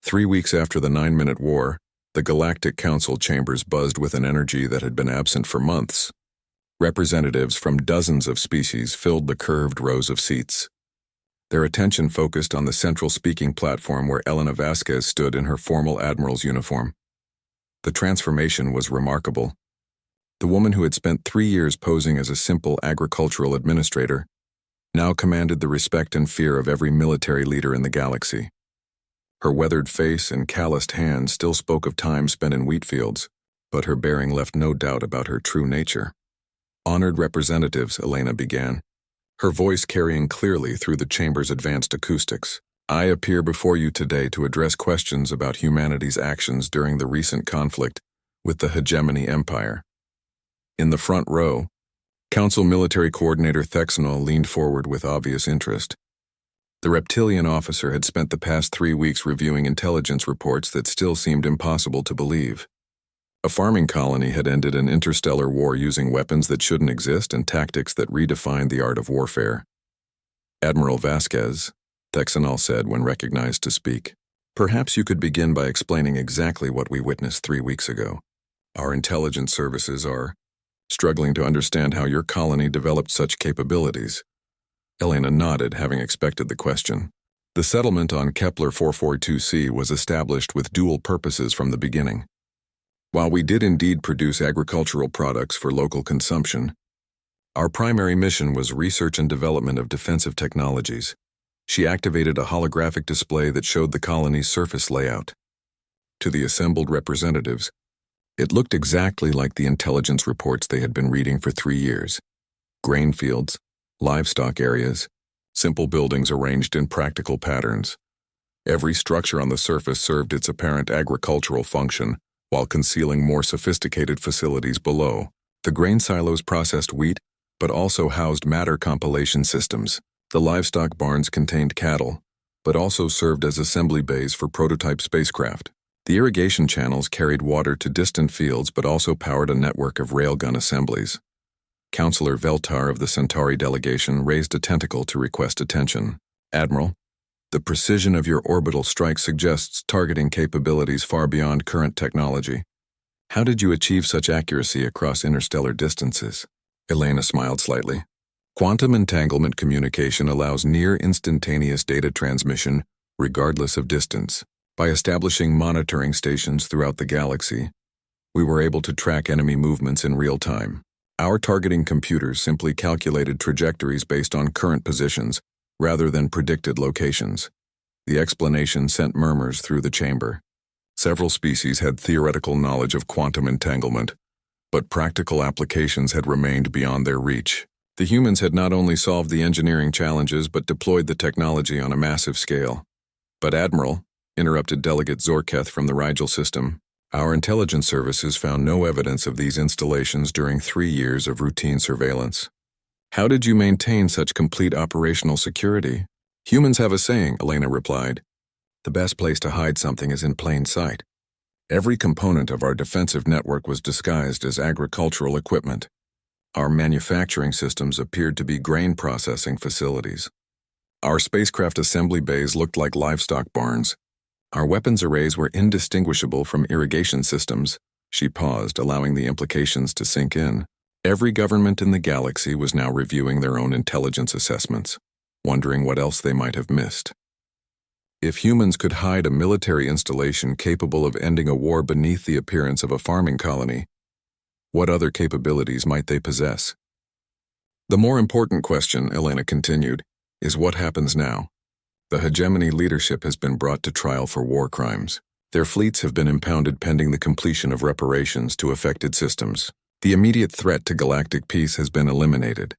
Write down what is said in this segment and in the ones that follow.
3 weeks after the 9-minute war, the Galactic Council chambers buzzed with an energy that had been absent for months. Representatives from dozens of species filled the curved rows of seats. Their attention focused on the central speaking platform where Elena Vasquez stood in her formal admiral's uniform. The transformation was remarkable. The woman who had spent 3 years posing as a simple agricultural administrator now commanded the respect and fear of every military leader in the galaxy. Her weathered face and calloused hands still spoke of time spent in wheat fields, but her bearing left no doubt about her true nature. "Honored representatives," Elena began, her voice carrying clearly through the chamber's advanced acoustics. "I appear before you today to address questions about humanity's actions during the recent conflict with the Hegemony Empire." In the front row, Council Military Coordinator Thexanol leaned forward with obvious interest. The reptilian officer had spent the past 3 weeks reviewing intelligence reports that still seemed impossible to believe. A farming colony had ended an interstellar war using weapons that shouldn't exist and tactics that redefined the art of warfare. "Admiral Vasquez," Thexanol said when recognized to speak, "perhaps you could begin by explaining exactly what we witnessed 3 weeks ago. Our intelligence services are struggling to understand how your colony developed such capabilities." Elena nodded, having expected the question. The settlement on Kepler 442c was established with dual purposes from the beginning. While we did indeed produce agricultural products for local consumption, our primary mission was research and development of defensive technologies. She activated a holographic display that showed the colony's surface layout. To the assembled representatives, it looked exactly like the intelligence reports they had been reading for 3 years. Grain fields, livestock areas, simple buildings arranged in practical patterns. Every structure on the surface served its apparent agricultural function, while concealing more sophisticated facilities below. The grain silos processed wheat, but also housed matter compilation systems. The livestock barns contained cattle, but also served as assembly bays for prototype spacecraft. The irrigation channels carried water to distant fields but also powered a network of railgun assemblies. Counselor Veltar of the Centauri delegation raised a tentacle to request attention. "Admiral, the precision of your orbital strike suggests targeting capabilities far beyond current technology. How did you achieve such accuracy across interstellar distances?" Elena smiled slightly. "Quantum entanglement communication allows near-instantaneous data transmission, regardless of distance. By establishing monitoring stations throughout the galaxy, we were able to track enemy movements in real time. Our targeting computers simply calculated trajectories based on current positions, rather than predicted locations." The explanation sent murmurs through the chamber. Several species had theoretical knowledge of quantum entanglement, but practical applications had remained beyond their reach. The humans had not only solved the engineering challenges but deployed the technology on a massive scale. "But Admiral," interrupted Delegate Zorketh from the Rigel system, "our intelligence services found no evidence of these installations during 3 years of routine surveillance. How did you maintain such complete operational security?" "Humans have a saying," Elena replied. "The best place to hide something is in plain sight." Every component of our defensive network was disguised as agricultural equipment. Our manufacturing systems appeared to be grain processing facilities. Our spacecraft assembly bays looked like livestock barns. Our weapons arrays were indistinguishable from irrigation systems. She paused, allowing the implications to sink in. Every government in the galaxy was now reviewing their own intelligence assessments, wondering what else they might have missed. If humans could hide a military installation capable of ending a war beneath the appearance of a farming colony, what other capabilities might they possess? "The more important question," Elena continued, "is what happens now. The hegemony leadership has been brought to trial for war crimes. Their fleets have been impounded pending the completion of reparations to affected systems. The immediate threat to galactic peace has been eliminated."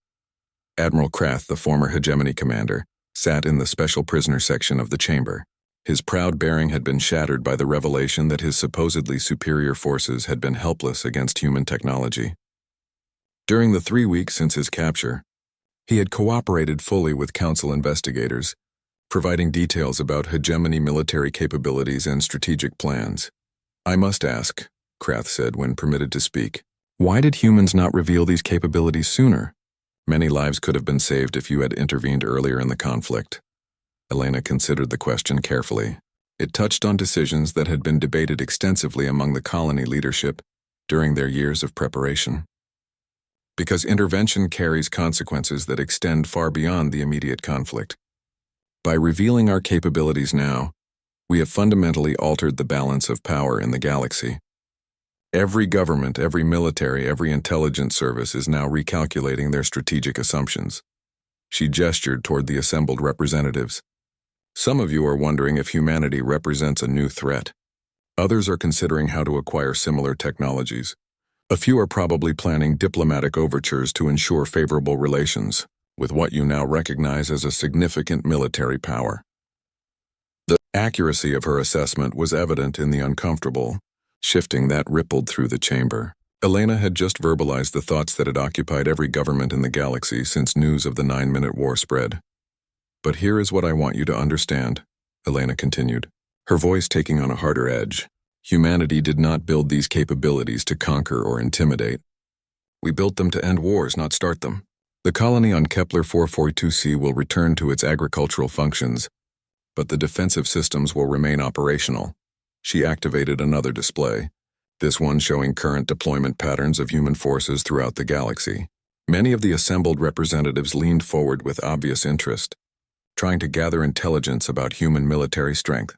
Admiral Krath, the former hegemony commander, sat in the special prisoner section of the chamber. His proud bearing had been shattered by the revelation that his supposedly superior forces had been helpless against human technology. During the 3 weeks since his capture, he had cooperated fully with Council investigators, providing details about hegemony military capabilities and strategic plans. "I must ask," Krath said when permitted to speak, "why did humans not reveal these capabilities sooner? Many lives could have been saved if you had intervened earlier in the conflict." Elena considered the question carefully. It touched on decisions that had been debated extensively among the colony leadership during their years of preparation. Because intervention carries consequences that extend far beyond the immediate conflict. By revealing our capabilities now, we have fundamentally altered the balance of power in the galaxy. Every government, every military, every intelligence service is now recalculating their strategic assumptions. She gestured toward the assembled representatives. Some of you are wondering if humanity represents a new threat. Others are considering how to acquire similar technologies. A few are probably planning diplomatic overtures to ensure favorable relations with what you now recognize as a significant military power. The accuracy of her assessment was evident in the uncomfortable shifting that rippled through the chamber. Elena had just verbalized the thoughts that had occupied every government in the galaxy since news of the 9-minute war spread. But here is what I want you to understand, Elena continued, her voice taking on a harder edge. Humanity did not build these capabilities to conquer or intimidate. We built them to end wars, not start them. The colony on Kepler 442c will return to its agricultural functions, but the defensive systems will remain operational. She activated another display, this one showing current deployment patterns of human forces throughout the galaxy. Many of the assembled representatives leaned forward with obvious interest, trying to gather intelligence about human military strength.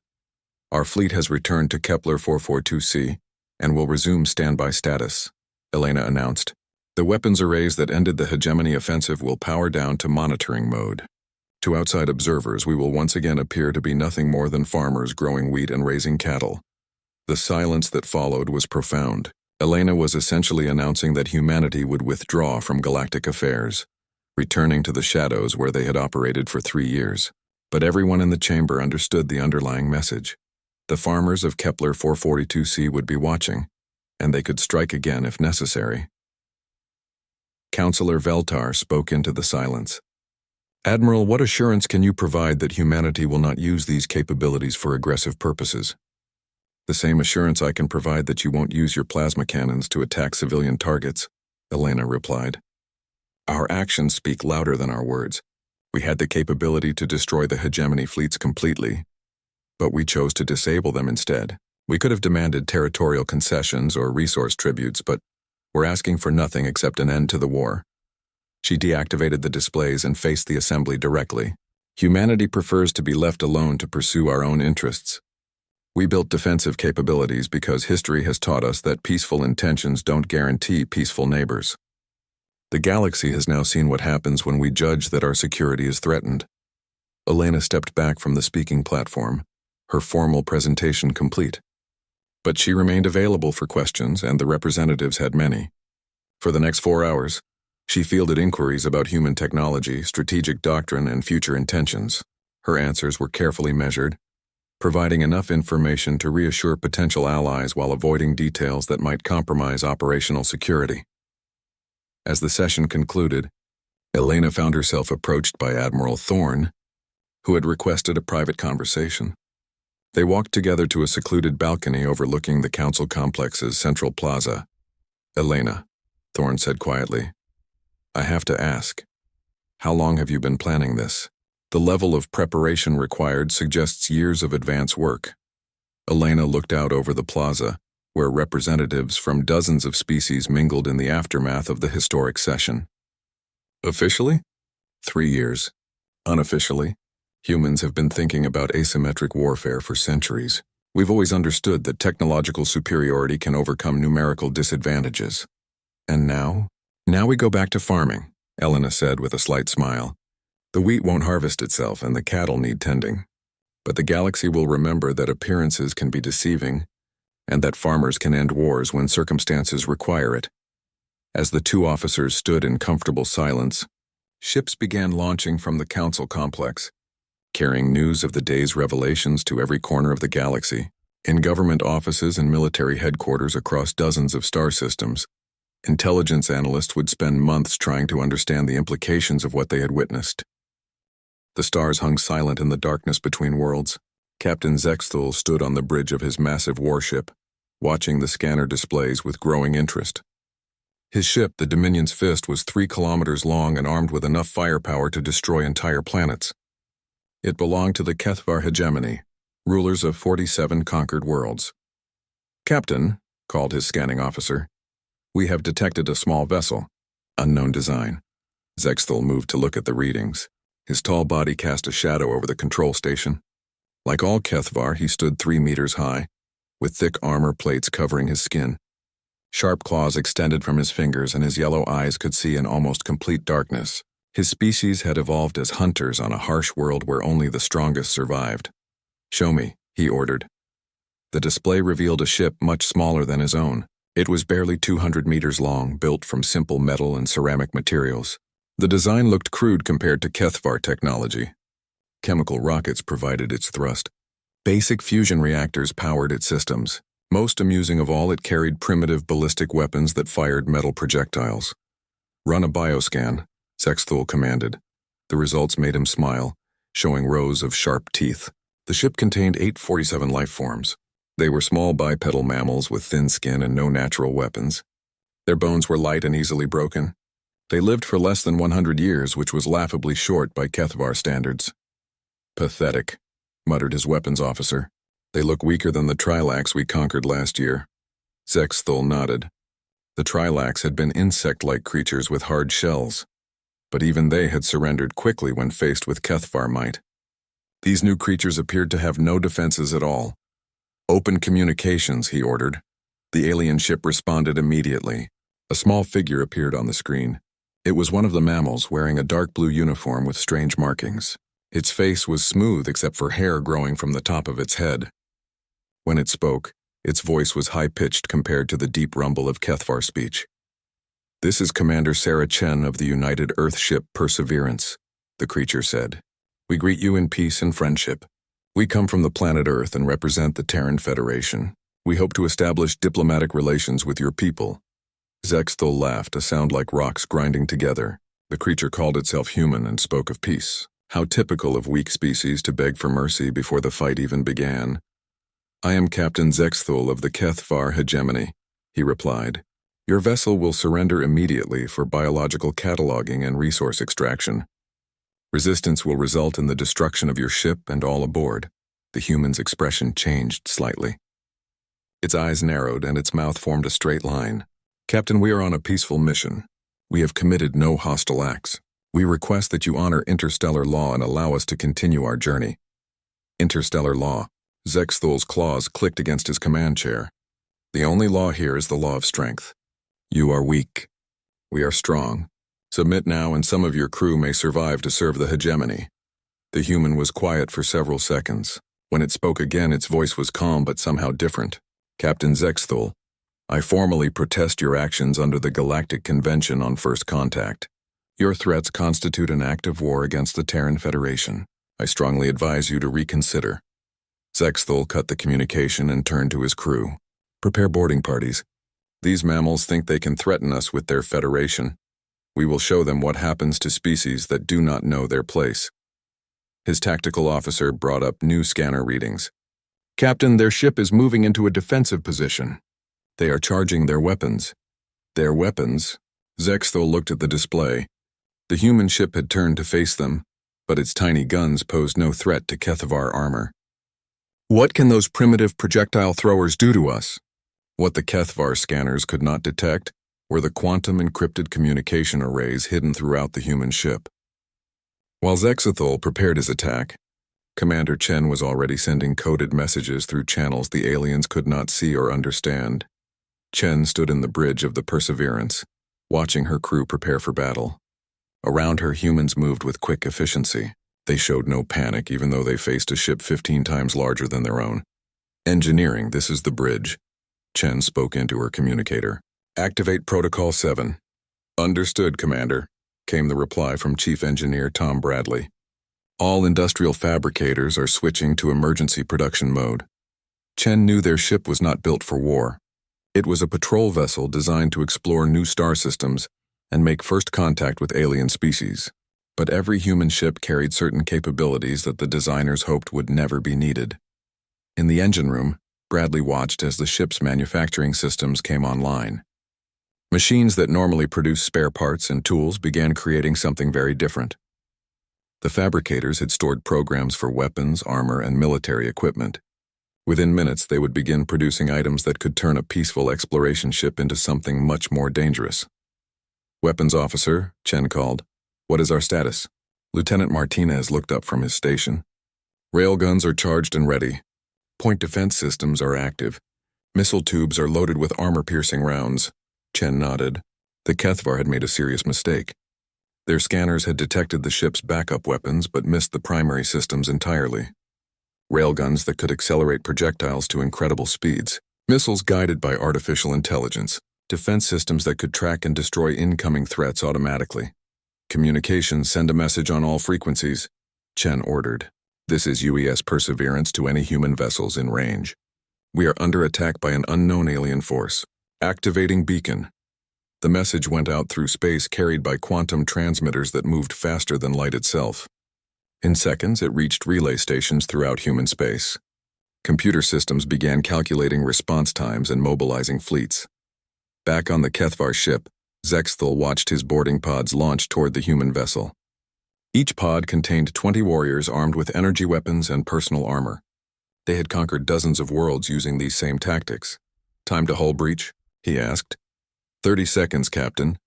Our fleet has returned to Kepler 442c and will resume standby status, Elena announced. The weapons arrays that ended the hegemony offensive will power down to monitoring mode. To outside observers, we will once again appear to be nothing more than farmers growing wheat and raising cattle. The silence that followed was profound. Elena was essentially announcing that humanity would withdraw from galactic affairs, returning to the shadows where they had operated for 3 years. But everyone in the chamber understood the underlying message. The farmers of Kepler 442c would be watching, and they could strike again if necessary. Counselor Veltar spoke into the silence. Admiral, what assurance can you provide that humanity will not use these capabilities for aggressive purposes? The same assurance I can provide that you won't use your plasma cannons to attack civilian targets, Elena replied. Our actions speak louder than our words. We had the capability to destroy the hegemony fleets completely, but we chose to disable them instead. We could have demanded territorial concessions or resource tributes, but we're asking for nothing except an end to the war. She deactivated the displays and faced the assembly directly. Humanity prefers to be left alone to pursue our own interests. We built defensive capabilities because history has taught us that peaceful intentions don't guarantee peaceful neighbors. The galaxy has now seen what happens when we judge that our security is threatened. Elena stepped back from the speaking platform, her formal presentation complete. But she remained available for questions, and the representatives had many. For the next 4 hours, she fielded inquiries about human technology, strategic doctrine, and future intentions. Her answers were carefully measured, providing enough information to reassure potential allies while avoiding details that might compromise operational security. As the session concluded, Elena found herself approached by Admiral Thorne, who had requested a private conversation. They walked together to a secluded balcony overlooking the council complex's central plaza. Elena, Thorne said quietly, I have to ask, how long have you been planning this? The level of preparation required suggests years of advance work. Elena looked out over the plaza, where representatives from dozens of species mingled in the aftermath of the historic session. Officially? 3 years. Unofficially, humans have been thinking about asymmetric warfare for centuries. We've always understood that technological superiority can overcome numerical disadvantages. And now? Now we go back to farming, Elena said with a slight smile. The wheat won't harvest itself and the cattle need tending. But the galaxy will remember that appearances can be deceiving and that farmers can end wars when circumstances require it. As the 2 officers stood in comfortable silence, ships began launching from the council complex, carrying news of the day's revelations to every corner of the galaxy. In government offices and military headquarters across dozens of star systems, intelligence analysts would spend months trying to understand the implications of what they had witnessed. The stars hung silent in the darkness between worlds. Captain Zexthul stood on the bridge of his massive warship, watching the scanner displays with growing interest. His ship, the Dominion's Fist, was 3 kilometers long and armed with enough firepower to destroy entire planets. It belonged to the Kethvar hegemony, rulers of 47 conquered worlds. "Captain," called his scanning officer, "we have detected a small vessel. Unknown design." Zexthal moved to look at the readings. His tall body cast a shadow over the control station. Like all Kethvar, he stood 3 meters high, with thick armor plates covering his skin. Sharp claws extended from his fingers, and his yellow eyes could see in almost complete darkness. His species had evolved as hunters on a harsh world where only the strongest survived. "Show me," he ordered. The display revealed a ship much smaller than his own. It was barely 200 meters long, built from simple metal and ceramic materials. The design looked crude compared to Kethvar technology. Chemical rockets provided its thrust. Basic fusion reactors powered its systems. Most amusing of all, it carried primitive ballistic weapons that fired metal projectiles. "Run a bioscan," Zexthal commanded. The results made him smile, showing rows of sharp teeth. The ship contained 847 life forms. They were small bipedal mammals with thin skin and no natural weapons. Their bones were light and easily broken. They lived for less than 100 years, which was laughably short by Kethvar standards. "Pathetic," muttered his weapons officer. "They look weaker than the Trilax we conquered last year." Zexthal nodded. The Trilax had been insect-like creatures with hard shells, but even they had surrendered quickly when faced with Kethvar might. These new creatures appeared to have no defenses at all. "Open communications," he ordered. The alien ship responded immediately. A small figure appeared on the screen. It was one of the mammals, wearing a dark blue uniform with strange markings. Its face was smooth except for hair growing from the top of its head. When it spoke, its voice was high-pitched compared to the deep rumble of Kethvar speech. "This is Commander Sarah Chen of the United Earth ship Perseverance," the creature said. "We greet you in peace and friendship. We come from the planet Earth and represent the Terran Federation. We hope to establish diplomatic relations with your people." Zexthal laughed, a sound like rocks grinding together. The creature called itself human and spoke of peace. How typical of weak species to beg for mercy before the fight even began. "I am Captain Zexthal of the Kethvar hegemony," he replied. "Your vessel will surrender immediately for biological cataloging and resource extraction. Resistance will result in the destruction of your ship and all aboard." The human's expression changed slightly. Its eyes narrowed and its mouth formed a straight line. "Captain, we are on a peaceful mission. We have committed no hostile acts. We request that you honor interstellar law and allow us to continue our journey." "Interstellar law." Zexthal's claws clicked against his command chair. "The only law here is the law of strength. You are weak. We are strong. Submit now and some of your crew may survive to serve the hegemony." The human was quiet for several seconds. When it spoke again, its voice was calm but somehow different. "Captain Zexthal, I formally protest your actions under the Galactic Convention on First Contact. Your threats constitute an act of war against the Terran Federation. I strongly advise you to reconsider." Zexthal cut the communication and turned to his crew. "Prepare boarding parties. These mammals think they can threaten us with their federation. We will show them what happens to species that do not know their place." His tactical officer brought up new scanner readings. "Captain, their ship is moving into a defensive position. They are charging their weapons." "Their weapons?" Zexthal looked at the display. The human ship had turned to face them, but its tiny guns posed no threat to Kethvar armor. "What can those primitive projectile throwers do to us?" What the Kethvar scanners could not detect were the quantum-encrypted communication arrays hidden throughout the human ship. While Zexthal prepared his attack, Commander Chen was already sending coded messages through channels the aliens could not see or understand. Chen stood in the bridge of the Perseverance, watching her crew prepare for battle. Around her, humans moved with quick efficiency. They showed no panic even though they faced a ship 15 times larger than their own. "Engineering, this is the bridge." Chen spoke into her communicator. "Activate Protocol 7. "Understood, Commander," came the reply from Chief Engineer Tom Bradley. "All industrial fabricators are switching to emergency production mode." Chen knew their ship was not built for war. It was a patrol vessel designed to explore new star systems and make first contact with alien species. But every human ship carried certain capabilities that the designers hoped would never be needed. In the engine room, Bradley watched as the ship's manufacturing systems came online. Machines that normally produce spare parts and tools began creating something very different. The fabricators had stored programs for weapons, armor, and military equipment. Within minutes, they would begin producing items that could turn a peaceful exploration ship into something much more dangerous. "Weapons officer," Chen called. "What is our status?" Lieutenant Martinez looked up from his station. "Railguns are charged and ready. Point defense systems are active. Missile tubes are loaded with armor-piercing rounds." Chen nodded. The Kethvar had made a serious mistake. Their scanners had detected the ship's backup weapons but missed the primary systems entirely. Railguns that could accelerate projectiles to incredible speeds, missiles guided by artificial intelligence, defense systems that could track and destroy incoming threats automatically. "Communications, send a message on all frequencies," Chen ordered. "This is UES Perseverance to any human vessels in range. We are under attack by an unknown alien force. Activating beacon." The message went out through space carried by quantum transmitters that moved faster than light itself. In seconds, it reached relay stations throughout human space. Computer systems began calculating response times and mobilizing fleets. Back on the Kethvar ship, Zexthal watched his boarding pods launch toward the human vessel. Each pod contained 20 warriors armed with energy weapons and personal armor. They had conquered dozens of worlds using these same tactics. "Time to hull breach?" he asked. 30 seconds, Captain."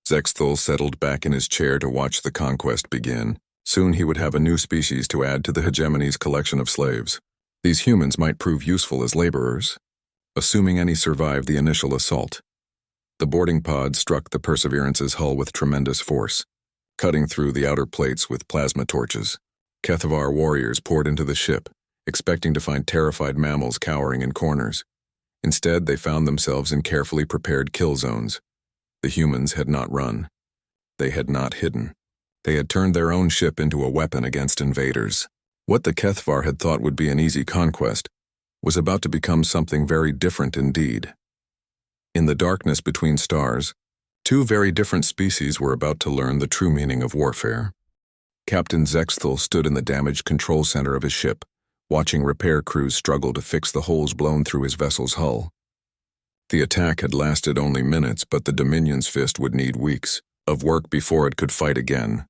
Zexthal settled back in his chair to watch the conquest begin. Soon he would have a new species to add to the hegemony's collection of slaves. These humans might prove useful as laborers, assuming any survived the initial assault. The boarding pod struck the Perseverance's hull with tremendous force, cutting through the outer plates with plasma torches. Kethvar warriors poured into the ship, expecting to find terrified mammals cowering in corners. Instead, they found themselves in carefully prepared kill zones. The humans had not run. They had not hidden. They had turned their own ship into a weapon against invaders. What the Kethvar had thought would be an easy conquest was about to become something very different indeed. In the darkness between stars, two very different species were about to learn the true meaning of warfare. Captain Zexthal stood in the damaged control center of his ship, watching repair crews struggle to fix the holes blown through his vessel's hull. The attack had lasted only minutes, but the Dominion's fist would need weeks of work before it could fight again.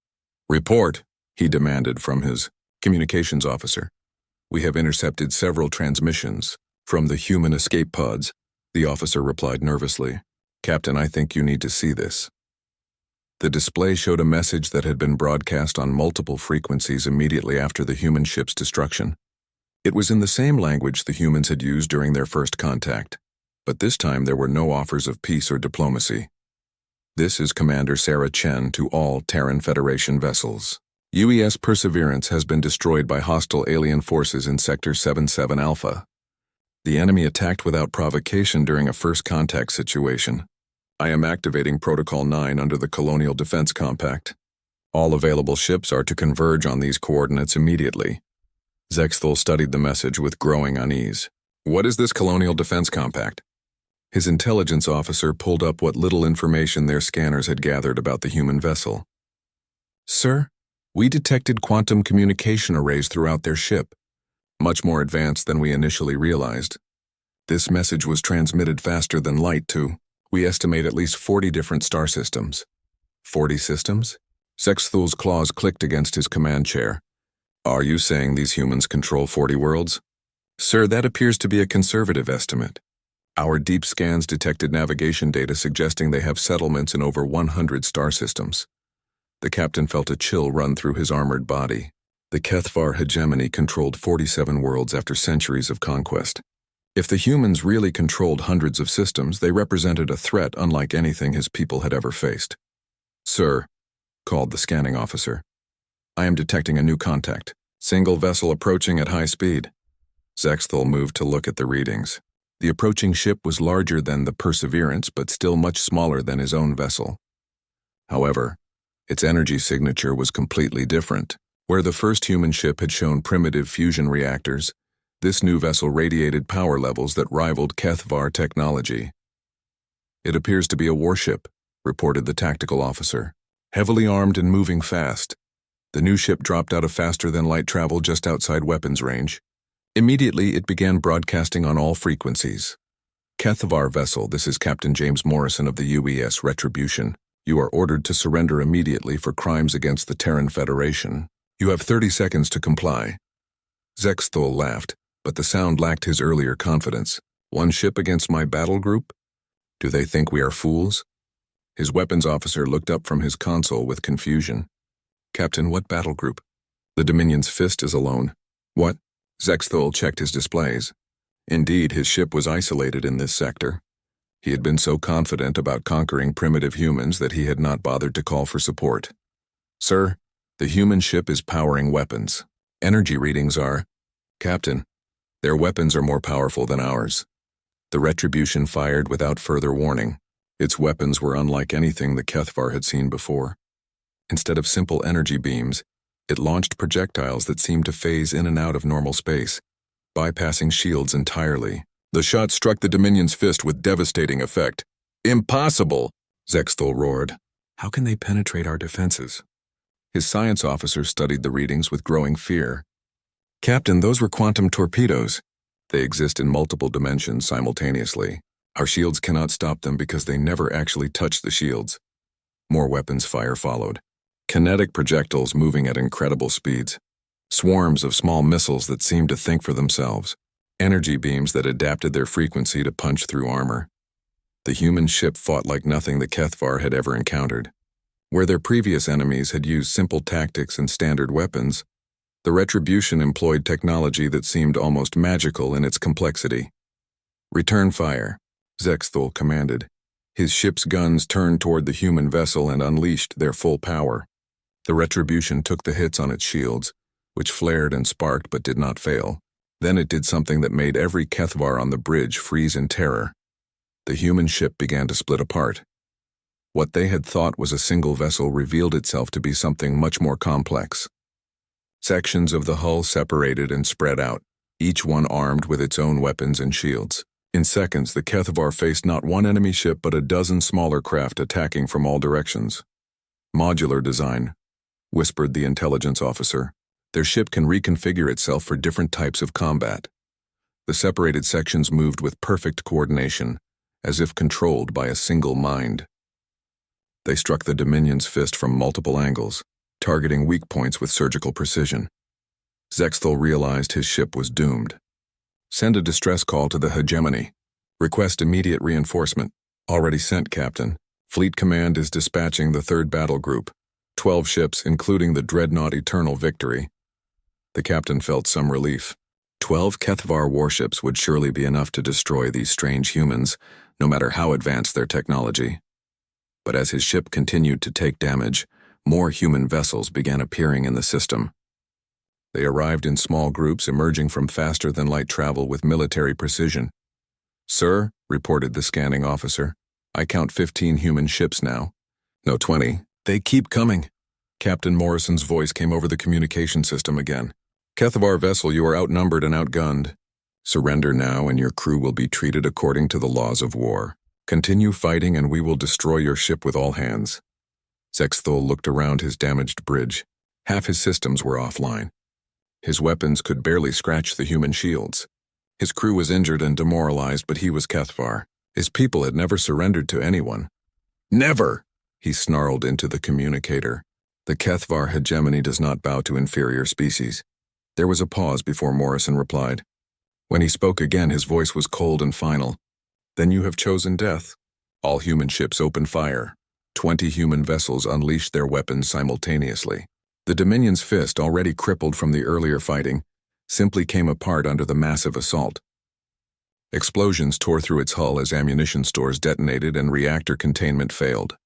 "Report," he demanded from his communications officer. "We have intercepted several transmissions from the human escape pods," the officer replied nervously. "Captain, I think you need to see this." The display showed a message that had been broadcast on multiple frequencies immediately after the human ship's destruction. It was in the same language the humans had used during their first contact, but this time there were no offers of peace or diplomacy. "This is Commander Sarah Chen to all Terran Federation vessels. UES Perseverance has been destroyed by hostile alien forces in Sector 77 Alpha. The enemy attacked without provocation during a first contact situation. I am activating Protocol 9 under the Colonial Defense Compact. All available ships are to converge on these coordinates immediately." Zexthal studied the message with growing unease. "What is this Colonial Defense Compact?" His intelligence officer pulled up what little information their scanners had gathered about the human vessel. "Sir, we detected quantum communication arrays throughout their ship, much more advanced than we initially realized. This message was transmitted faster than light to, we estimate, at least 40 different star systems." 40 systems? Zexthal's claws clicked against his command chair. "Are you saying these humans control 40 worlds?" "Sir, that appears to be a conservative estimate. Our deep scans detected navigation data suggesting they have settlements in over 100 star systems." The captain felt a chill run through his armored body. The Kethvar hegemony controlled 47 worlds after centuries of conquest. If the humans really controlled hundreds of systems, they represented a threat unlike anything his people had ever faced. "Sir," called the scanning officer, "I am detecting a new contact. Single vessel approaching at high speed." Zexthal moved to look at the readings. The approaching ship was larger than the Perseverance, but still much smaller than his own vessel. However, its energy signature was completely different. Where the first human ship had shown primitive fusion reactors, this new vessel radiated power levels that rivaled Kethvar technology. "It appears to be a warship," reported the tactical officer. "Heavily armed and moving fast." The new ship dropped out of faster-than-light travel just outside weapons range. Immediately, it began broadcasting on all frequencies. "Kethvar vessel, this is Captain James Morrison of the UES Retribution. You are ordered to surrender immediately for crimes against the Terran Federation. You have 30 seconds to comply. Zexthul laughed, but the sound lacked his earlier confidence. One ship against my battle group? Do they think we are fools? His weapons officer looked up from his console with confusion. Captain, what battle group? The Dominion's fist is alone. What? Zexthul checked his displays. Indeed, his ship was isolated in this sector. He had been so confident about conquering primitive humans that he had not bothered to call for support. Sir, the human ship is powering weapons. Energy readings are... Captain, their weapons are more powerful than ours. The Retribution fired without further warning. Its weapons were unlike anything the Kethvar had seen before. Instead of simple energy beams, it launched projectiles that seemed to phase in and out of normal space, bypassing shields entirely. The shot struck the Dominion's fist with devastating effect. Impossible! Zexthul roared. How can they penetrate our defenses? His science officer studied the readings with growing fear. Captain, those were quantum torpedoes. They exist in multiple dimensions simultaneously. Our shields cannot stop them because they never actually touch the shields. More weapons fire followed. Kinetic projectiles moving at incredible speeds. Swarms of small missiles that seemed to think for themselves. Energy beams that adapted their frequency to punch through armor. The human ship fought like nothing the Kethvar had ever encountered. Where their previous enemies had used simple tactics and standard weapons, the Retribution employed technology that seemed almost magical in its complexity. Return fire, Zexthul commanded. His ship's guns turned toward the human vessel and unleashed their full power. The Retribution took the hits on its shields, which flared and sparked but did not fail. Then it did something that made every Kethvar on the bridge freeze in terror. The human ship began to split apart. What they had thought was a single vessel revealed itself to be something much more complex. Sections of the hull separated and spread out, each one armed with its own weapons and shields. In seconds, the Kethvar faced not one enemy ship but a dozen smaller craft attacking from all directions. Modular design, whispered the intelligence officer. Their ship can reconfigure itself for different types of combat. The separated sections moved with perfect coordination, as if controlled by a single mind. They struck the Dominion's fist from multiple angles, targeting weak points with surgical precision. Zexthul realized his ship was doomed. Send a distress call to the hegemony. Request immediate reinforcement. Already sent, Captain. Fleet Command is dispatching the 3rd Battle Group. 12 ships, including the dreadnought Eternal Victory. The captain felt some relief. 12 Kethvar warships would surely be enough to destroy these strange humans, no matter how advanced their technology. But as his ship continued to take damage, more human vessels began appearing in the system. They arrived in small groups emerging from faster-than-light travel with military precision. Sir, reported the scanning officer, I count 15 human ships now. No, 20. They keep coming. Captain Morrison's voice came over the communication system again. Kethvar vessel, you are outnumbered and outgunned. Surrender now and your crew will be treated according to the laws of war. Continue fighting and we will destroy your ship with all hands. Zexthul looked around his damaged bridge. Half his systems were offline. His weapons could barely scratch the human shields. His crew was injured and demoralized, but he was Kethvar. His people had never surrendered to anyone. Never! He snarled into the communicator. The Kethvar hegemony does not bow to inferior species. There was a pause before Morrison replied. When he spoke again, his voice was cold and final. Then you have chosen death. All human ships opened fire. 20 human vessels unleashed their weapons simultaneously. The Dominion's fist, already crippled from the earlier fighting, simply came apart under the massive assault. Explosions tore through its hull as ammunition stores detonated and reactor containment failed.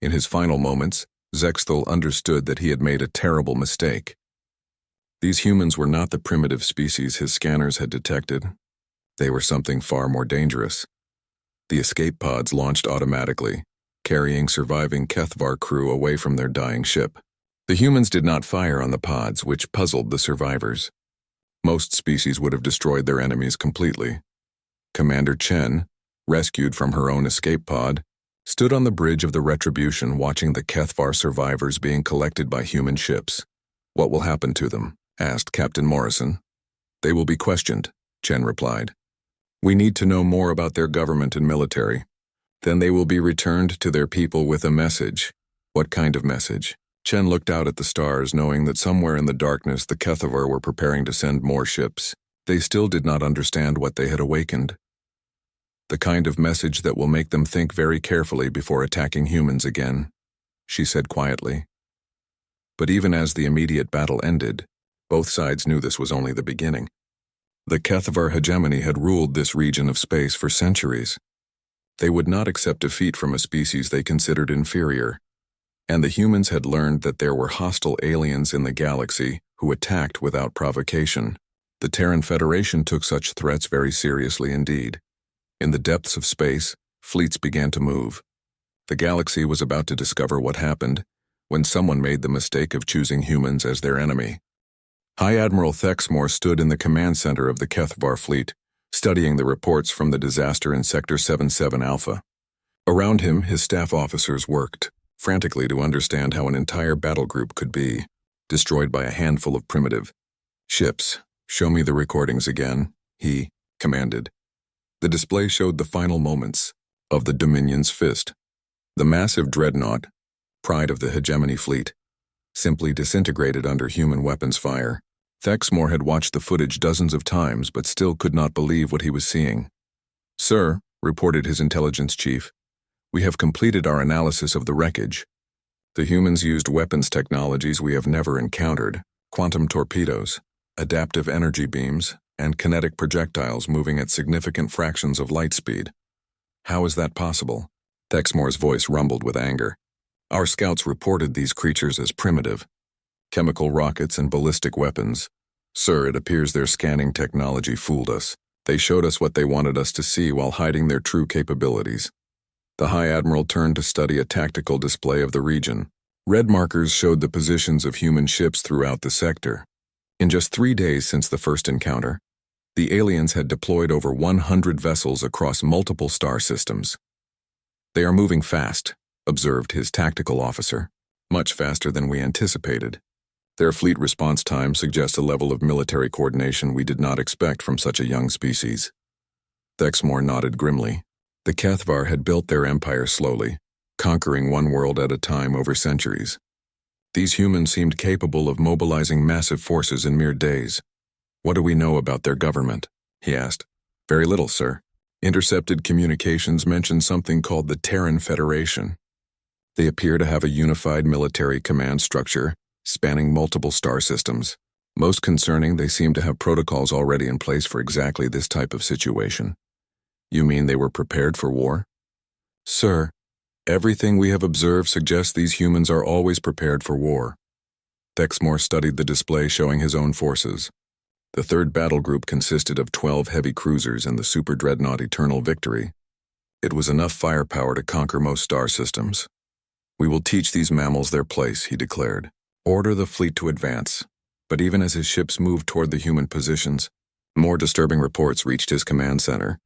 In his final moments, Zexthul understood that he had made a terrible mistake. These humans were not the primitive species his scanners had detected. They were something far more dangerous. The escape pods launched automatically, carrying surviving Kethvar crew away from their dying ship. The humans did not fire on the pods, which puzzled the survivors. Most species would have destroyed their enemies completely. Commander Chen, rescued from her own escape pod, stood on the bridge of the Retribution watching the Kethvar survivors being collected by human ships. What will happen to them? Asked Captain Morrison. They will be questioned, Chen replied. We need to know more about their government and military. Then they will be returned to their people with a message. What kind of message? Chen looked out at the stars, knowing that somewhere in the darkness the Kethavar were preparing to send more ships. They still did not understand what they had awakened. The kind of message that will make them think very carefully before attacking humans again, she said quietly. But even as the immediate battle ended, both sides knew this was only the beginning. The Kethavar hegemony had ruled this region of space for centuries. They would not accept defeat from a species they considered inferior, and the humans had learned that there were hostile aliens in the galaxy who attacked without provocation. The Terran Federation took such threats very seriously indeed. In the depths of space, fleets began to move. The galaxy was about to discover what happened when someone made the mistake of choosing humans as their enemy. High Admiral Thexmore stood in the command center of the Kethavar fleet, studying the reports from the disaster in Sector 77 Alpha. Around him, his staff officers worked frantically to understand how an entire battle group could be destroyed by a handful of primitive ships. "Show me the recordings again," he commanded. The display showed the final moments of the Dominion's fist. The massive dreadnought, pride of the hegemony fleet, simply disintegrated under human weapons fire. Thexmore had watched the footage dozens of times but still could not believe what he was seeing. "Sir," reported his intelligence chief, "we have completed our analysis of the wreckage. The humans used weapons technologies we have never encountered: quantum torpedoes, adaptive energy beams, and kinetic projectiles moving at significant fractions of light speed." "How is that possible?" Thexmore's voice rumbled with anger. "Our scouts reported these creatures as primitive. Chemical rockets and ballistic weapons. Sir, it appears their scanning technology fooled us. They showed us what they wanted us to see while hiding their true capabilities." The High Admiral turned to study a tactical display of the region. Red markers showed the positions of human ships throughout the sector. In just 3 days since the first encounter, the aliens had deployed over 100 vessels across multiple star systems. "They are moving fast," observed his tactical officer. "Much faster than we anticipated. Their fleet response time suggests a level of military coordination we did not expect from such a young species." Thexmore nodded grimly. The Kethavar had built their empire slowly, conquering one world at a time over centuries. These humans seemed capable of mobilizing massive forces in mere days. "What do we know about their government?" he asked. "Very little, sir. Intercepted communications mention something called the Terran Federation. They appear to have a unified military command structure spanning multiple star systems. Most concerning, they seem to have protocols already in place for exactly this type of situation." "You mean they were prepared for war?" "Sir, everything we have observed suggests these humans are always prepared for war." Thexmore studied the display showing his own forces. The third battle group consisted of 12 heavy cruisers and the super dreadnought Eternal Victory. It was enough firepower to conquer most star systems. "We will teach these mammals their place," he declared. "Order the fleet to advance." But even as his ships moved toward the human positions, more disturbing reports reached his command center.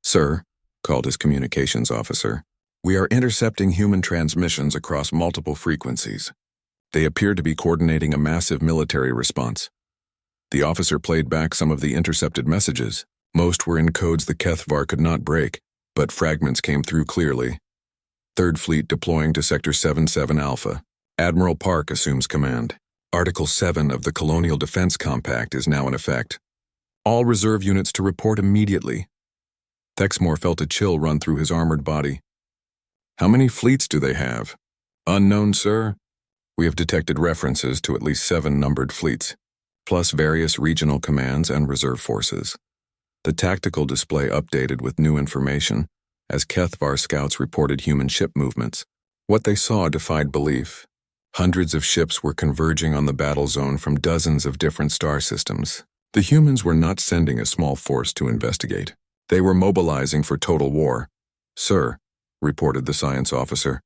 "Sir," called his communications officer, "we are intercepting human transmissions across multiple frequencies. They appear to be coordinating a massive military response." The officer played back some of the intercepted messages. Most were in codes the Kethavar could not break, but fragments came through clearly. "Third Fleet deploying to Sector 77 Alpha. Admiral Park assumes command. Article 7 of the Colonial Defense Compact is now in effect. All reserve units to report immediately." Thexmore felt a chill run through his armored body. "How many fleets do they have?" "Unknown, sir. We have detected references to at least 7 numbered fleets, plus various regional commands and reserve forces." The tactical display updated with new information as Kethavar scouts reported human ship movements. What they saw defied belief. Hundreds of ships were converging on the battle zone from dozens of different star systems. The humans were not sending a small force to investigate. They were mobilizing for total war. "Sir," reported the science officer,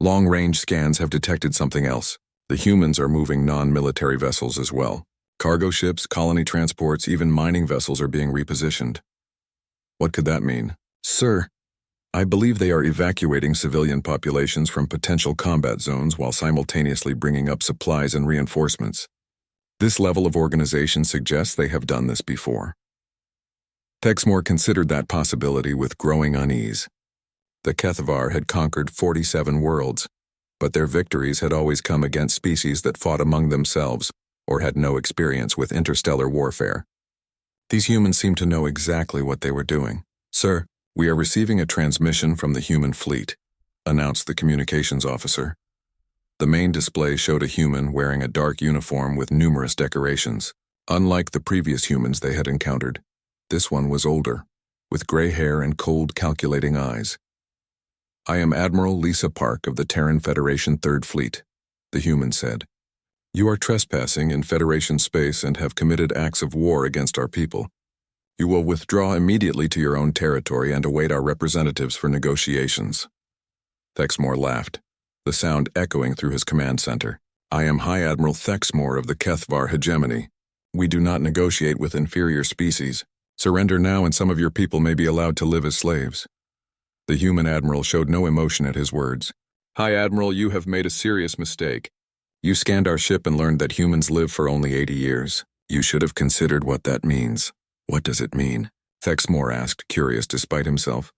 "long-range scans have detected something else. The humans are moving non-military vessels as well. Cargo ships, colony transports, even mining vessels are being repositioned." "What could that mean?" "Sir, I believe they are evacuating civilian populations from potential combat zones while simultaneously bringing up supplies and reinforcements. This level of organization suggests they have done this before." Thexmore considered that possibility with growing unease. The Kethavar had conquered 47 worlds, but their victories had always come against species that fought among themselves or had no experience with interstellar warfare. These humans seemed to know exactly what they were doing. "Sir, we are receiving a transmission from the human fleet," announced the communications officer. The main display showed a human wearing a dark uniform with numerous decorations. Unlike the previous humans they had encountered, this one was older, with gray hair and cold, calculating eyes. "I am Admiral Lisa Park of the Terran Federation Third Fleet," the human said. "You are trespassing in Federation space and have committed acts of war against our people. You will withdraw immediately to your own territory and await our representatives for negotiations." Thexmore laughed, the sound echoing through his command center. "I am High Admiral Thexmore of the Kethvar hegemony. We do not negotiate with inferior species. Surrender now and some of your people may be allowed to live as slaves." The human admiral showed no emotion at his words. "High Admiral, you have made a serious mistake. You scanned our ship and learned that humans live for only 80 years. You should have considered what that means." "What does it mean?" Thexmore asked, curious despite himself.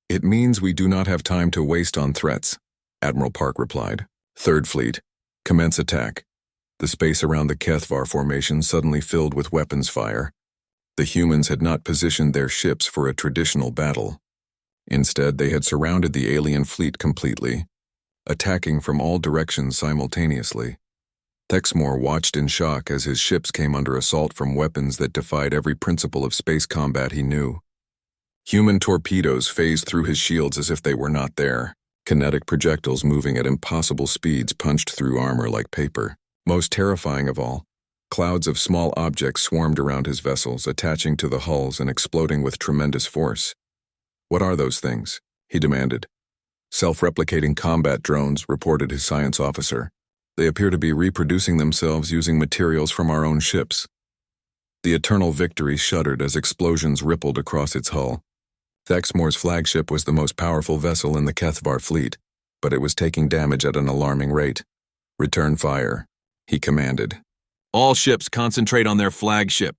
"It means we do not have time to waste on threats," Admiral Park replied. "Third Fleet, commence attack." The space around the Kethvar formation suddenly filled with weapons fire. The humans had not positioned their ships for a traditional battle. Instead, they had surrounded the alien fleet completely, attacking from all directions simultaneously. Thexmore watched in shock as his ships came under assault from weapons that defied every principle of space combat he knew. Human torpedoes phased through his shields as if they were not there. Kinetic projectiles moving at impossible speeds punched through armor like paper. Most terrifying of all, clouds of small objects swarmed around his vessels, attaching to the hulls and exploding with tremendous force. "What are those things?" he demanded. "Self-replicating combat drones," reported his science officer. "They appear to be reproducing themselves using materials from our own ships." The Eternal Victory shuddered as explosions rippled across its hull. Thexmore's flagship was the most powerful vessel in the Kethvar fleet, but it was taking damage at an alarming rate. "Return fire," he commanded. "All ships concentrate on their flagship."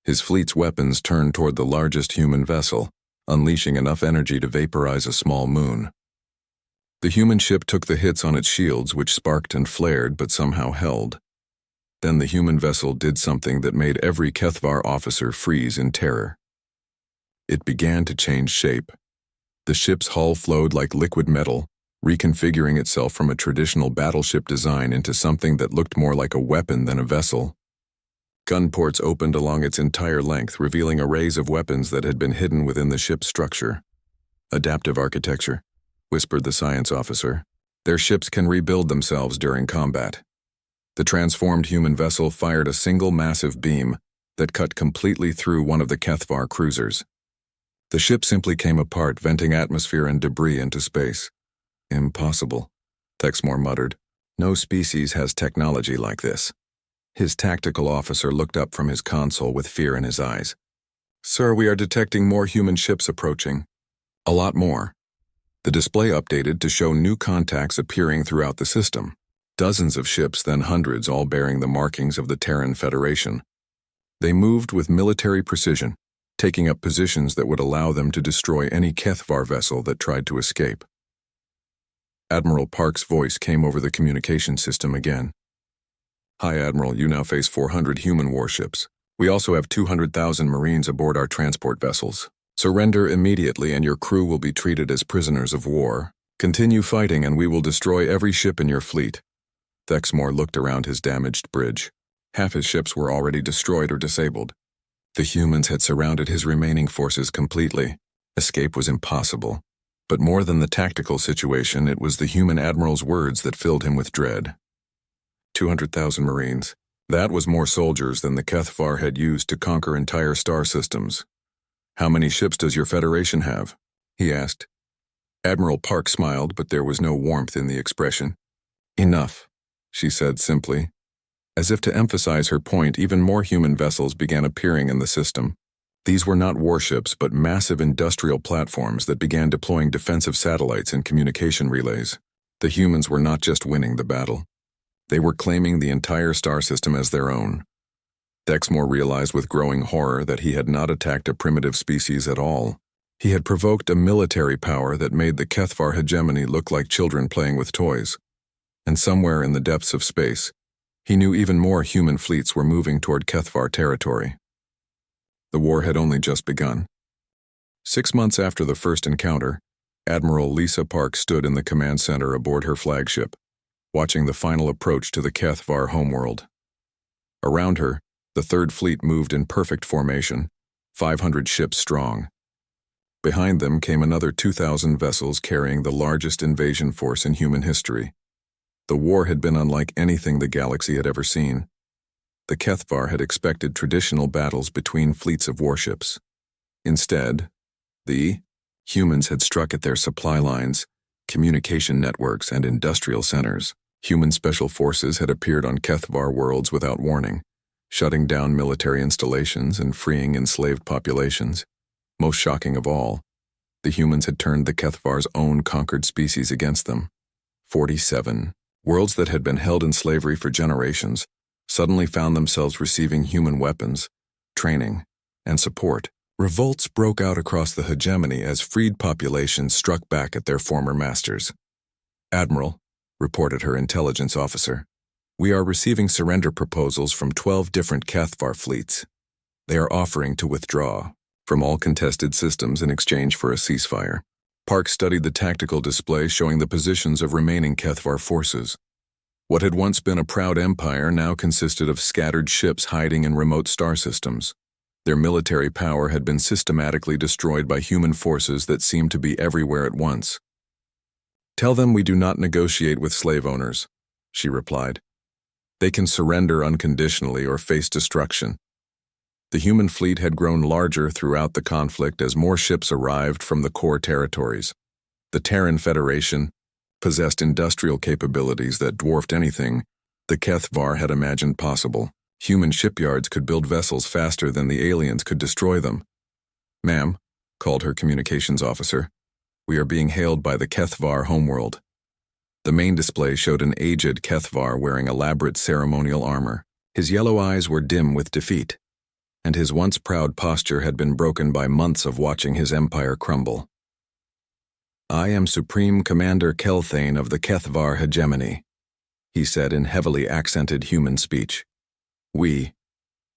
His fleet's weapons turned toward the largest human vessel, unleashing enough energy to vaporize a small moon. The human ship took the hits on its shields, which sparked and flared but somehow held. Then the human vessel did something that made every Kethvar officer freeze in terror. It began to change shape. The ship's hull flowed like liquid metal, reconfiguring itself from a traditional battleship design into something that looked more like a weapon than a vessel. Gun ports opened along its entire length, revealing arrays of weapons that had been hidden within the ship's structure. "Adaptive architecture," whispered the science officer. "Their ships can rebuild themselves during combat." The transformed human vessel fired a single massive beam that cut completely through one of the Kethvar cruisers. The ship simply came apart, venting atmosphere and debris into space. "Impossible," Thexmore muttered. "No species has technology like this." His tactical officer looked up from his console with fear in his eyes. "Sir, we are detecting more human ships approaching." "A lot more." The display updated to show new contacts appearing throughout the system. Dozens of ships, then hundreds, all bearing the markings of the Terran Federation. They moved with military precision, taking up positions that would allow them to destroy any Kethvar vessel that tried to escape. Admiral Park's voice came over the communication system again. "Hi, Admiral, you now face 400 human warships. We also have 200,000 Marines aboard our transport vessels. Surrender immediately and your crew will be treated as prisoners of war. Continue fighting and we will destroy every ship in your fleet." Thexmore looked around his damaged bridge. Half his ships were already destroyed or disabled. The humans had surrounded his remaining forces completely. Escape was impossible. But more than the tactical situation, it was the human admiral's words that filled him with dread. 200,000 Marines. That was more soldiers than the Kethvar had used to conquer entire star systems. "How many ships does your Federation have?" he asked. Admiral Park smiled, but there was no warmth in the expression. "Enough," she said simply. As if to emphasize her point, even more human vessels began appearing in the system. These were not warships, but massive industrial platforms that began deploying defensive satellites and communication relays. The humans were not just winning the battle. They were claiming the entire star system as their own. Thexmore realized with growing horror that he had not attacked a primitive species at all. He had provoked a military power that made the Kethvar hegemony look like children playing with toys. And somewhere in the depths of space, he knew even more human fleets were moving toward Kethvar territory. The war had only just begun. 6 months after the first encounter, Admiral Lisa Park stood in the command center aboard her flagship, watching the final approach to the Kethvar homeworld. Around her, the Third Fleet moved in perfect formation, 500 ships strong. Behind them came another 2,000 vessels carrying the largest invasion force in human history. The war had been unlike anything the galaxy had ever seen. The Kethvar had expected traditional battles between fleets of warships. Instead, the humans had struck at their supply lines, communication networks, and industrial centers. Human special forces had appeared on Kethvar worlds without warning, shutting down military installations and freeing enslaved populations. Most shocking of all, the humans had turned the Kethvar's own conquered species against them. 47 worlds that had been held in slavery for generations suddenly found themselves receiving human weapons, training, and support. Revolts broke out across the hegemony as freed populations struck back at their former masters. "Admiral," reported her intelligence officer, "we are receiving surrender proposals from 12 different Kethvar fleets. They are offering to withdraw from all contested systems in exchange for a ceasefire." Park studied the tactical display showing the positions of remaining Kethvar forces. What had once been a proud empire now consisted of scattered ships hiding in remote star systems. Their military power had been systematically destroyed by human forces that seemed to be everywhere at once. "Tell them we do not negotiate with slave owners," she replied. "They can surrender unconditionally or face destruction." The human fleet had grown larger throughout the conflict as more ships arrived from the core territories. The Terran Federation possessed industrial capabilities that dwarfed anything the Kethvar had imagined possible. Human shipyards could build vessels faster than the aliens could destroy them. "Ma'am," called her communications officer, "we are being hailed by the Kethvar homeworld." The main display showed an aged Kethvar wearing elaborate ceremonial armor. His yellow eyes were dim with defeat, and his once proud posture had been broken by months of watching his empire crumble. "I am Supreme Commander Kelthane of the Kethvar hegemony," he said in heavily accented human speech. We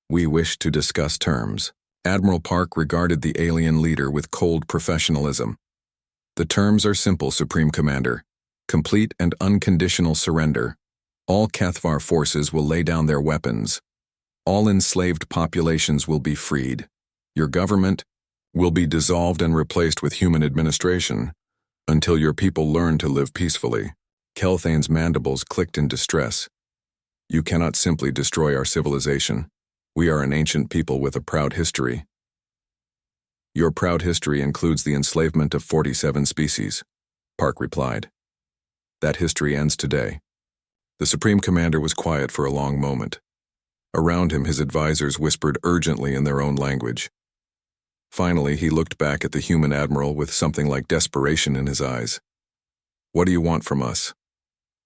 wish to discuss terms." Admiral Park regarded the alien leader with cold professionalism. "The terms are simple, Supreme Commander. Complete and unconditional surrender. All Kethvar forces will lay down their weapons. All enslaved populations will be freed. Your government will be dissolved and replaced with human administration until your people learn to live peacefully." Kelthane's mandibles clicked in distress. "You cannot simply destroy our civilization. We are an ancient people with a proud history." "Your proud history includes the enslavement of 47 species," Park replied. "That history ends today." The Supreme Commander was quiet for a long moment. Around him, his advisors whispered urgently in their own language. Finally, he looked back at the human admiral with something like desperation in his eyes. "What do you want from us?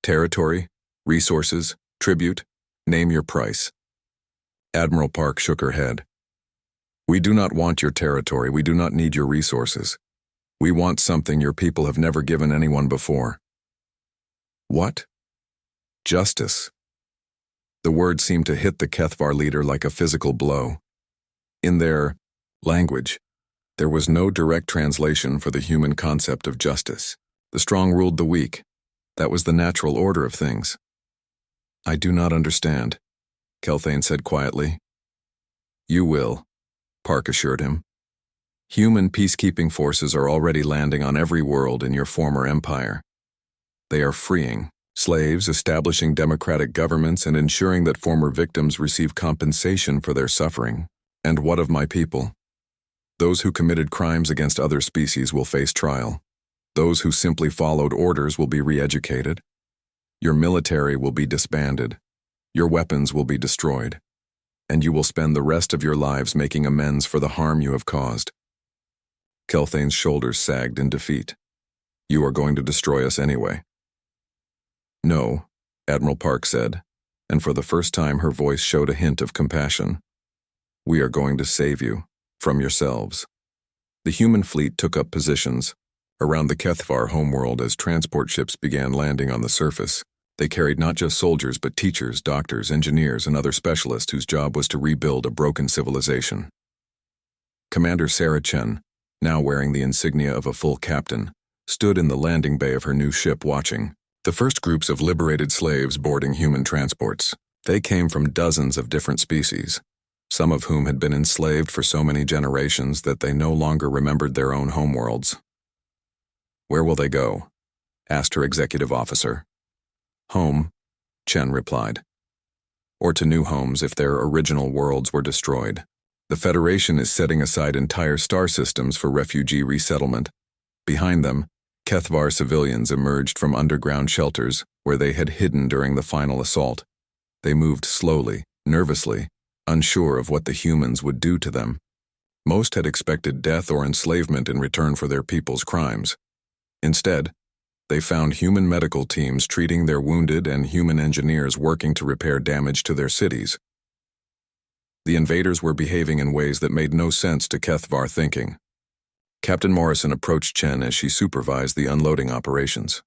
Territory? Resources? Tribute? Name your price." Admiral Park shook her head. "We do not want your territory. We do not need your resources. We want something your people have never given anyone before." "What?" "Justice." The word seemed to hit the Kethvar leader like a physical blow. In their language, there was no direct translation for the human concept of justice. The strong ruled the weak. That was the natural order of things. "I do not understand," Kelthane said quietly. "You will," Park assured him. "Human peacekeeping forces are already landing on every world in your former empire. They are freeing slaves, establishing democratic governments, and ensuring that former victims receive compensation for their suffering. And what of my people? Those who committed crimes against other species will face trial. Those who simply followed orders will be re-educated. Your military will be disbanded. Your weapons will be destroyed. And you will spend the rest of your lives making amends for the harm you have caused." Kelthane's shoulders sagged in defeat. "You are going to destroy us anyway." "No," Admiral Park said, and for the first time her voice showed a hint of compassion. "We are going to save you from yourselves." The human fleet took up positions around the Kethvar homeworld as transport ships began landing on the surface. They carried not just soldiers but teachers, doctors, engineers, and other specialists whose job was to rebuild a broken civilization. Commander Sarah Chen, now wearing the insignia of a full captain, stood in the landing bay of her new ship watching the first groups of liberated slaves boarding human transports. They came from dozens of different species, some of whom had been enslaved for so many generations that they no longer remembered their own homeworlds. "Where will they go?" asked her executive officer. "Home," Chen replied. "Or to new homes if their original worlds were destroyed. The Federation is setting aside entire star systems for refugee resettlement. Behind them, HFY civilians emerged from underground shelters where they had hidden during the final assault. They moved slowly, nervously, unsure of what the humans would do to them. Most had expected death or enslavement in return for their people's crimes. Instead, they found human medical teams treating their wounded and human engineers working to repair damage to their cities. The invaders were behaving in ways that made no sense to HFY thinking. Captain Morrison approached Chen as she supervised the unloading operations.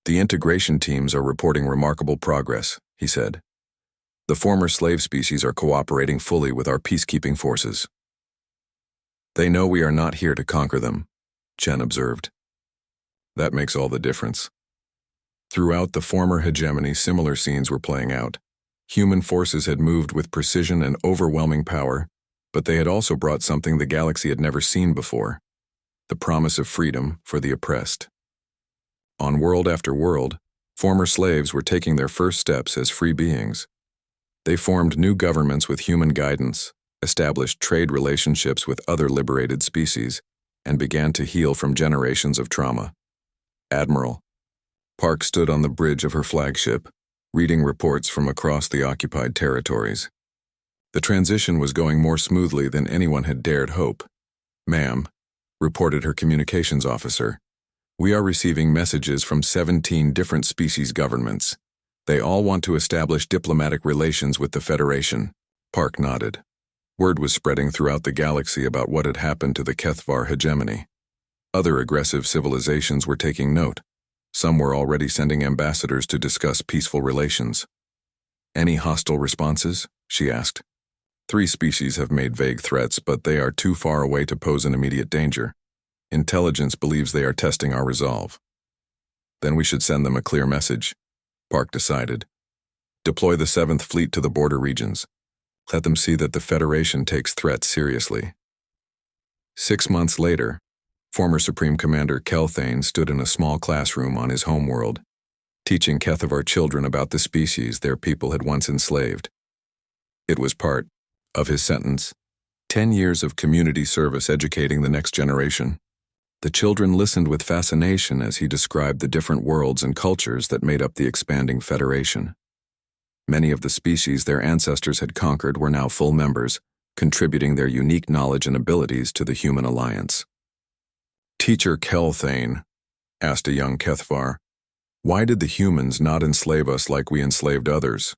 "The integration teams are reporting remarkable progress," he said. "The former slave species are cooperating fully with our peacekeeping forces." "They know we are not here to conquer them," Chen observed. "That makes all the difference." Throughout the former hegemony, similar scenes were playing out. Human forces had moved with precision and overwhelming power, but they had also brought something the galaxy had never seen before: the promise of freedom for the oppressed. On world after world, former slaves were taking their first steps as free beings. They formed new governments with human guidance, established trade relationships with other liberated species, and began to heal from generations of trauma. Admiral Park stood on the bridge of her flagship, reading reports from across the occupied territories. The transition was going more smoothly than anyone had dared hope. "Ma'am," reported her communications officer, "we are receiving messages from 17 different species governments. They all want to establish diplomatic relations with the Federation." Park nodded. Word was spreading throughout the galaxy about what had happened to the HFY hegemony. Other aggressive civilizations were taking note. Some were already sending ambassadors to discuss peaceful relations. "Any hostile responses?" she asked. 3 species have made vague threats, but they are too far away to pose an immediate danger. Intelligence believes they are testing our resolve." "Then we should send them a clear message," Park decided. "Deploy the 7th Fleet to the border regions. Let them see that the Federation takes threats seriously." 6 months later, former Supreme Commander Kelthane stood in a small classroom on his homeworld, teaching HFY children about the species their people had once enslaved. It was part of his sentence: 10 years of community service educating the next generation. The children listened with fascination as he described the different worlds and cultures that made up the expanding Federation. Many of the species their ancestors had conquered were now full members, contributing their unique knowledge and abilities to the human alliance. "Teacher Kelthane," asked a young HFY, "why did the humans not enslave us like we enslaved others?"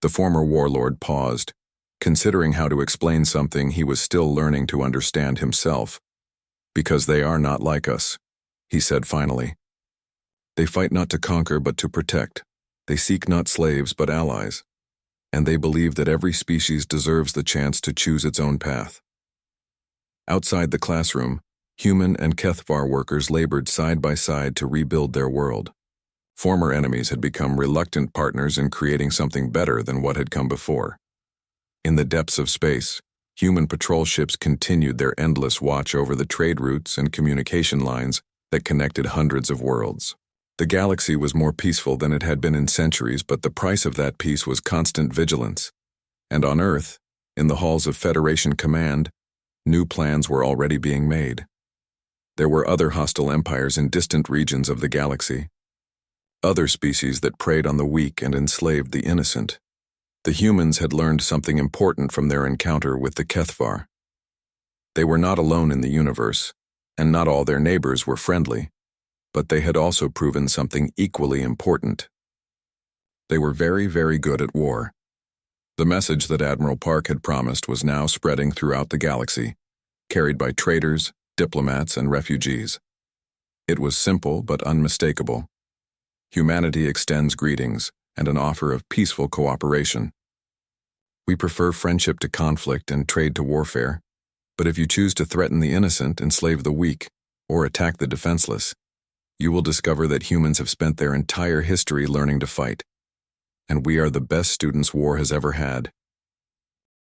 The former warlord paused, considering how to explain something he was still learning to understand himself. "Because they are not like us," he said finally. "They fight not to conquer but to protect. They seek not slaves but allies. And they believe that every species deserves the chance to choose its own path." Outside the classroom, human and HFY workers labored side by side to rebuild their world. Former enemies had become reluctant partners in creating something better than what had come before. In the depths of space, human patrol ships continued their endless watch over the trade routes and communication lines that connected hundreds of worlds. The galaxy was more peaceful than it had been in centuries, but the price of that peace was constant vigilance. And on Earth, in the halls of Federation Command, new plans were already being made. There were other hostile empires in distant regions of the galaxy, other species that preyed on the weak and enslaved the innocent. The humans had learned something important from their encounter with the HFY. They were not alone in the universe, and not all their neighbors were friendly, but they had also proven something equally important. They were very, very good at war. The message that Admiral Park had promised was now spreading throughout the galaxy, carried by traders, diplomats, and refugees. It was simple but unmistakable. Humanity extends greetings and an offer of peaceful cooperation. We prefer friendship to conflict and trade to warfare, but if you choose to threaten the innocent, enslave the weak, or attack the defenseless, you will discover that humans have spent their entire history learning to fight. And we are the best students war has ever had.